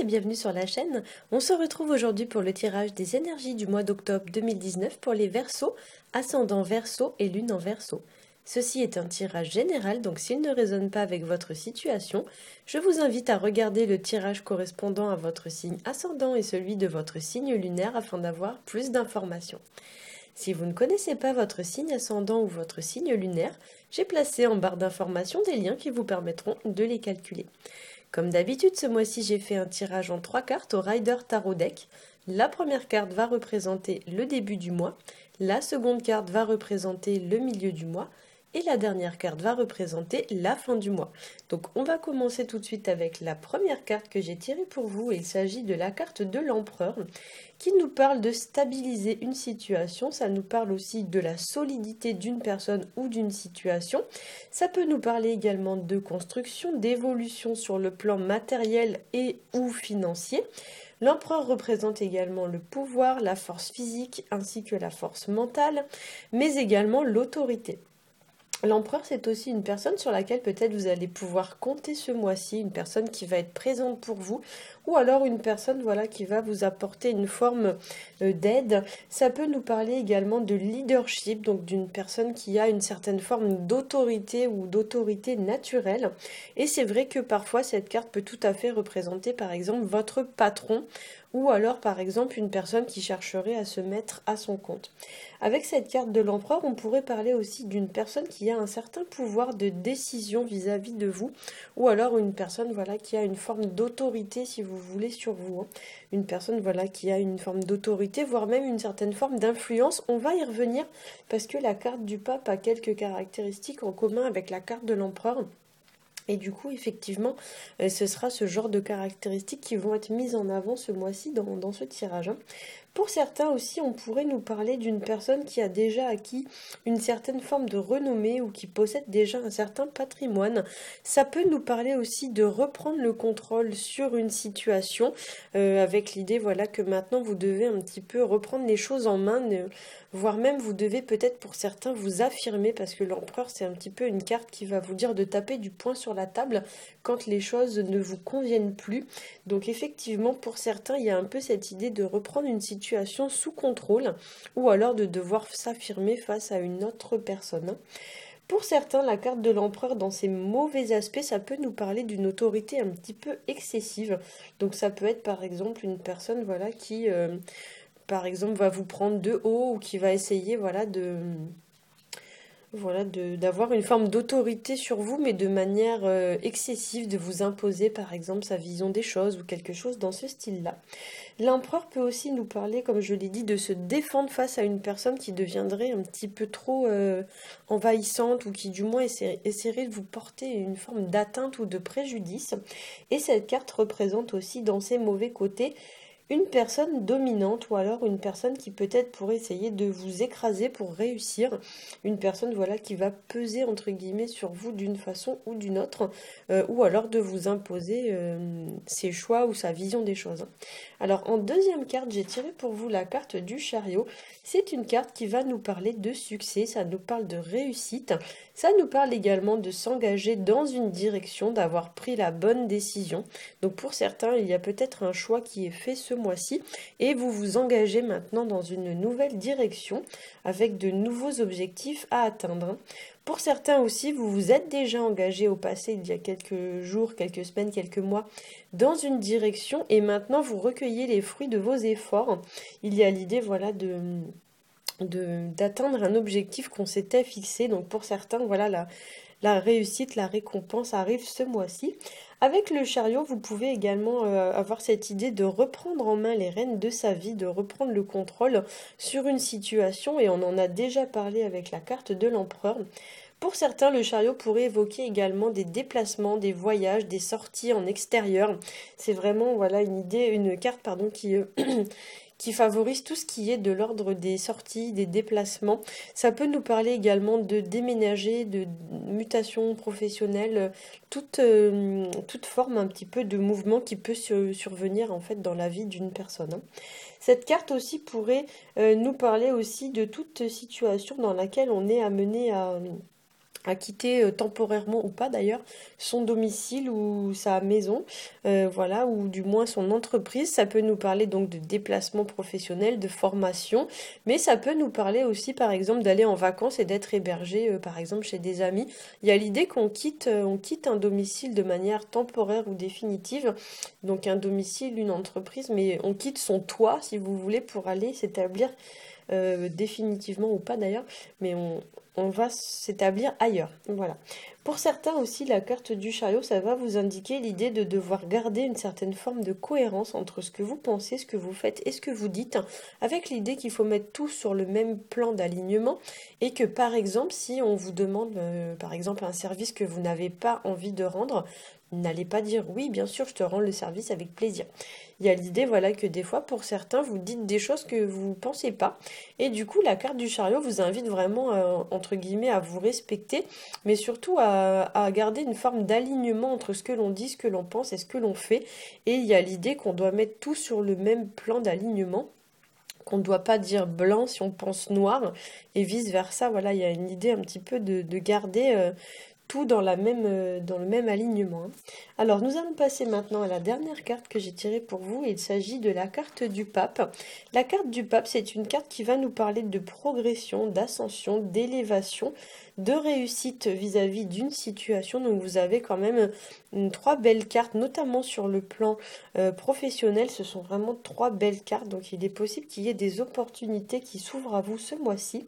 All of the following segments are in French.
bienvenue sur la chaîne. On se retrouve aujourd'hui pour le tirage des énergies du mois d'octobre 2019 pour les Verseaux, ascendant Verseau et lune en Verseau. Ceci est un tirage général, donc s'il ne résonne pas avec votre situation, je vous invite à regarder le tirage correspondant à votre signe ascendant et celui de votre signe lunaire afin d'avoir plus d'informations. Si vous ne connaissez pas votre signe ascendant ou votre signe lunaire, j'ai placé en barre d'informations des liens qui vous permettront de les calculer. Comme d'habitude, ce mois-ci, j'ai fait un tirage en 3 cartes au Rider Tarot Deck. La première carte va représenter le début du mois, la seconde carte va représenter le milieu du mois, et la dernière carte va représenter la fin du mois. Donc on va commencer tout de suite avec la première carte que j'ai tirée pour vous. Il s'agit de la carte de l'Empereur qui nous parle de stabiliser une situation. Ça nous parle aussi de la solidité d'une personne ou d'une situation. Ça peut nous parler également de construction, d'évolution sur le plan matériel et ou financier. L'empereur représente également le pouvoir, la force physique ainsi que la force mentale, mais également l'autorité. L'empereur, c'est aussi une personne sur laquelle peut-être vous allez pouvoir compter ce mois-ci, une personne qui va être présente pour vous, ou alors une personne qui va vous apporter une forme d'aide. Ça peut nous parler également de leadership, donc d'une personne qui a une certaine forme d'autorité ou d'autorité naturelle. Et c'est vrai que parfois cette carte peut tout à fait représenter par exemple votre patron, ou alors par exemple une personne qui chercherait à se mettre à son compte. Avec cette carte de l'empereur, on pourrait parler aussi d'une personne qui a un certain pouvoir de décision vis-à-vis de vous, ou alors une personne qui a une forme d'autorité si vous voulez sur vous. Une personne qui a une forme d'autorité, voire même une certaine forme d'influence. On va y revenir parce que la carte du pape a quelques caractéristiques en commun avec la carte de l'empereur. Et du coup, effectivement, ce sera ce genre de caractéristiques qui vont être mises en avant ce mois-ci dans ce tirage. Pour certains aussi, on pourrait nous parler d'une personne qui a déjà acquis une certaine forme de renommée ou qui possède déjà un certain patrimoine. Ça peut nous parler aussi de reprendre le contrôle sur une situation avec l'idée que maintenant vous devez un petit peu reprendre les choses en main, voire même vous devez peut-être pour certains vous affirmer parce que l'empereur c'est un petit peu une carte qui va vous dire de taper du poing sur la table quand les choses ne vous conviennent plus. Donc effectivement pour certains il y a un peu cette idée de reprendre une situation sous contrôle ou alors de devoir s'affirmer face à une autre personne. Pour certains, la carte de l'empereur dans ses mauvais aspects, ça peut nous parler d'une autorité un petit peu excessive. Donc ça peut être par exemple une personne qui par exemple va vous prendre de haut ou qui va essayer d'avoir une forme d'autorité sur vous, mais de manière excessive, de vous imposer par exemple sa vision des choses ou quelque chose dans ce style-là. L'empereur peut aussi nous parler, comme je l'ai dit, de se défendre face à une personne qui deviendrait un petit peu trop envahissante ou qui du moins essaierait de vous porter une forme d'atteinte ou de préjudice. Et cette carte représente aussi dans ses mauvais côtés une personne dominante ou alors une personne qui peut-être pourrait essayer de vous écraser pour réussir. Une personne qui va peser entre guillemets sur vous d'une façon ou d'une autre ou alors de vous imposer ses choix ou sa vision des choses. Alors en deuxième carte, j'ai tiré pour vous la carte du chariot. C'est une carte qui va nous parler de succès, ça nous parle de réussite, ça nous parle également de s'engager dans une direction, d'avoir pris la bonne décision. Donc pour certains, il y a peut-être un choix qui est fait ce mois-ci et vous vous engagez maintenant dans une nouvelle direction avec de nouveaux objectifs à atteindre. Pour certains aussi, vous vous êtes déjà engagé au passé, il y a quelques jours, quelques semaines, quelques mois, dans une direction et maintenant vous recueillez les fruits de vos efforts. Il y a l'idée d'atteindre un objectif qu'on s'était fixé. Donc pour certains, la réussite, la récompense arrive ce mois-ci. Avec le chariot, vous pouvez également avoir cette idée de reprendre en main les rênes de sa vie, de reprendre le contrôle sur une situation, et on en a déjà parlé avec la carte de l'empereur. Pour certains, le chariot pourrait évoquer également des déplacements, des voyages, des sorties en extérieur. C'est vraiment une carte qui favorise tout ce qui est de l'ordre des sorties, des déplacements. Ça peut nous parler également de déménager, de mutation professionnelle, toute forme un petit peu de mouvement qui peut survenir en fait dans la vie d'une personne. Cette carte aussi pourrait nous parler aussi de toute situation dans laquelle on est amené à quitter temporairement ou pas d'ailleurs son domicile ou sa maison, voilà, ou du moins son entreprise. Ça peut nous parler donc de déplacement professionnel, de formation, mais ça peut nous parler aussi par exemple d'aller en vacances et d'être hébergé par exemple chez des amis. Il y a l'idée on quitte un domicile de manière temporaire ou définitive, donc un domicile, une entreprise, mais on quitte son toit si vous voulez pour aller s'établir définitivement ou pas d'ailleurs, mais on va s'établir ailleurs. Voilà. Pour certains aussi, la carte du chariot, ça va vous indiquer l'idée de devoir garder une certaine forme de cohérence entre ce que vous pensez, ce que vous faites et ce que vous dites, avec l'idée qu'il faut mettre tout sur le même plan d'alignement et que par exemple, si on vous demande par exemple un service que vous n'avez pas envie de rendre, n'allez pas dire oui, bien sûr, je te rends le service avec plaisir. Il y a l'idée, voilà, que des fois, pour certains, vous dites des choses que vous ne pensez pas. Et du coup, la carte du chariot vous invite vraiment, entre guillemets, à vous respecter, mais surtout à garder une forme d'alignement entre ce que l'on dit, ce que l'on pense et ce que l'on fait. Et il y a l'idée qu'on doit mettre tout sur le même plan d'alignement, qu'on ne doit pas dire blanc si on pense noir, et vice-versa. Voilà, il y a une idée un petit peu de garder tout dans le même alignement, hein. Alors, nous allons passer maintenant à la dernière carte que j'ai tirée pour vous. Il s'agit de la carte du pape. La carte du pape, c'est une carte qui va nous parler de progression, d'ascension, d'élévation, de réussite vis-à-vis d'une situation. Donc, vous avez quand même trois belles cartes, notamment sur le plan professionnel. Ce sont vraiment trois belles cartes. Donc, il est possible qu'il y ait des opportunités qui s'ouvrent à vous ce mois-ci.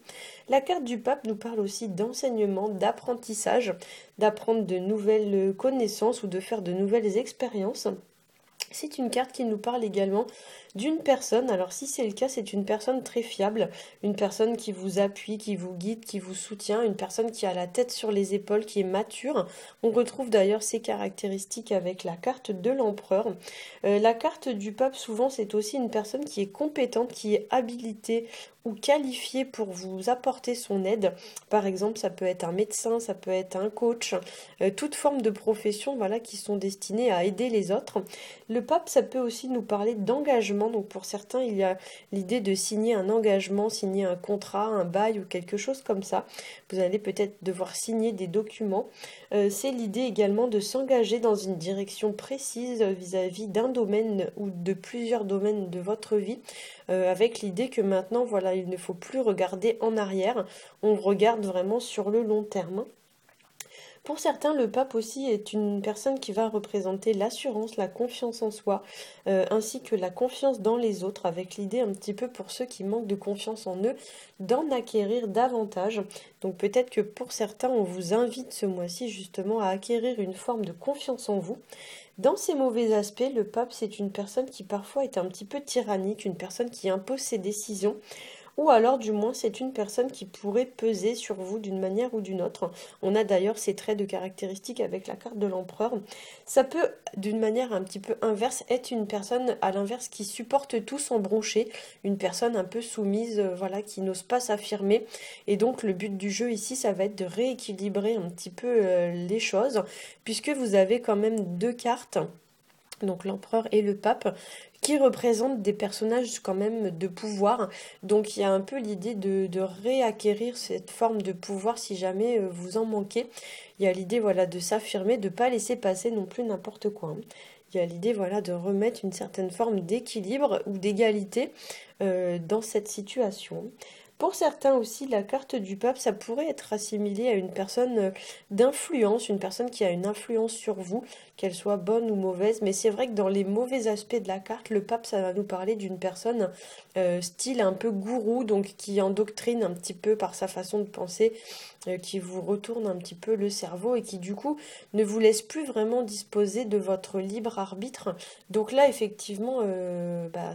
La carte du pape nous parle aussi d'enseignement, d'apprentissage, d'apprendre de nouvelles connaissances ou de faire de nouvelles expériences. C'est une carte qui nous parle également d'une personne. Alors si c'est le cas, c'est une personne très fiable, une personne qui vous appuie, qui vous guide, qui vous soutient, une personne qui a la tête sur les épaules, qui est mature. On retrouve d'ailleurs ces caractéristiques avec la carte de l'empereur. La carte du pape, souvent, c'est aussi une personne qui est compétente, qui est habilitée ou qualifiée pour vous apporter son aide. Par exemple, ça peut être un médecin, ça peut être un coach, toute forme de profession, voilà, qui sont destinées à aider les autres. Le pape, ça peut aussi nous parler d'engagement. Donc pour certains, il y a l'idée de signer un engagement, signer un contrat, un bail ou quelque chose comme ça. Vous allez peut-être devoir signer des documents. C'est l'idée également de s'engager dans une direction précise vis-à-vis d'un domaine ou de plusieurs domaines de votre vie, avec l'idée que maintenant, voilà, il ne faut plus regarder en arrière, on regarde vraiment sur le long terme. Pour certains, le pape aussi est une personne qui va représenter l'assurance, la confiance en soi, ainsi que la confiance dans les autres, avec l'idée un petit peu pour ceux qui manquent de confiance en eux, d'en acquérir davantage. Donc peut-être que pour certains, on vous invite ce mois-ci justement à acquérir une forme de confiance en vous. Dans ces mauvais aspects, le pape, c'est une personne qui parfois est un petit peu tyrannique, une personne qui impose ses décisions, ou alors du moins c'est une personne qui pourrait peser sur vous d'une manière ou d'une autre. On a d'ailleurs ces traits de caractéristiques avec la carte de l'empereur. Ça peut, d'une manière un petit peu inverse, être une personne à l'inverse qui supporte tout sans broncher, une personne un peu soumise, voilà, qui n'ose pas s'affirmer. Et donc le but du jeu ici, ça va être de rééquilibrer un petit peu les choses, puisque vous avez quand même deux cartes, donc l'empereur et le pape, qui représentent des personnages quand même de pouvoir. Donc il y a un peu l'idée de réacquérir cette forme de pouvoir si jamais vous en manquez. Il y a l'idée, voilà, de s'affirmer, de ne pas laisser passer non plus n'importe quoi, hein. Il y a l'idée, voilà, de remettre une certaine forme d'équilibre ou d'égalité dans cette situation. Pour certains aussi, la carte du pape, ça pourrait être assimilé à une personne d'influence, une personne qui a une influence sur vous, qu'elle soit bonne ou mauvaise. Mais c'est vrai que dans les mauvais aspects de la carte, le pape, ça va nous parler d'une personne style un peu gourou, donc qui endoctrine un petit peu par sa façon de penser, qui vous retourne un petit peu le cerveau et qui du coup ne vous laisse plus vraiment disposer de votre libre arbitre. Donc là, effectivement,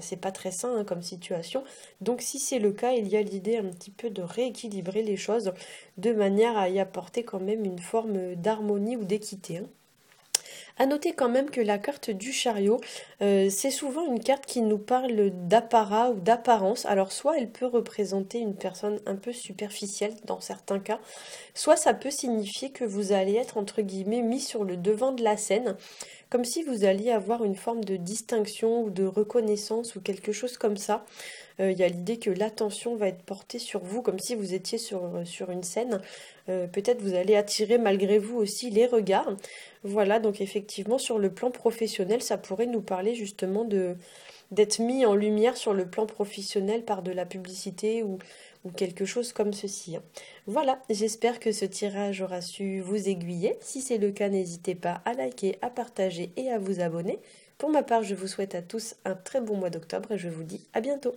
c'est pas très sain, hein, comme situation. Donc si c'est le cas, il y a l'idée un petit peu de rééquilibrer les choses de manière à y apporter quand même une forme d'harmonie ou d'équité, hein. À noter quand même que la carte du chariot, c'est souvent une carte qui nous parle d'apparat ou d'apparence. Alors soit elle peut représenter une personne un peu superficielle dans certains cas, soit ça peut signifier que vous allez être entre guillemets mis sur le devant de la scène, comme si vous alliez avoir une forme de distinction ou de reconnaissance ou quelque chose comme ça. Il y a l'idée que l'attention va être portée sur vous, comme si vous étiez sur une scène. Peut-être vous allez attirer malgré vous aussi les regards. Voilà, donc effectivement, sur le plan professionnel, ça pourrait nous parler justement d'être mis en lumière sur le plan professionnel par de la publicité ou quelque chose comme ceci, hein. Voilà, j'espère que ce tirage aura su vous aiguiller. Si c'est le cas, n'hésitez pas à liker, à partager et à vous abonner. Pour ma part, je vous souhaite à tous un très bon mois d'octobre et je vous dis à bientôt.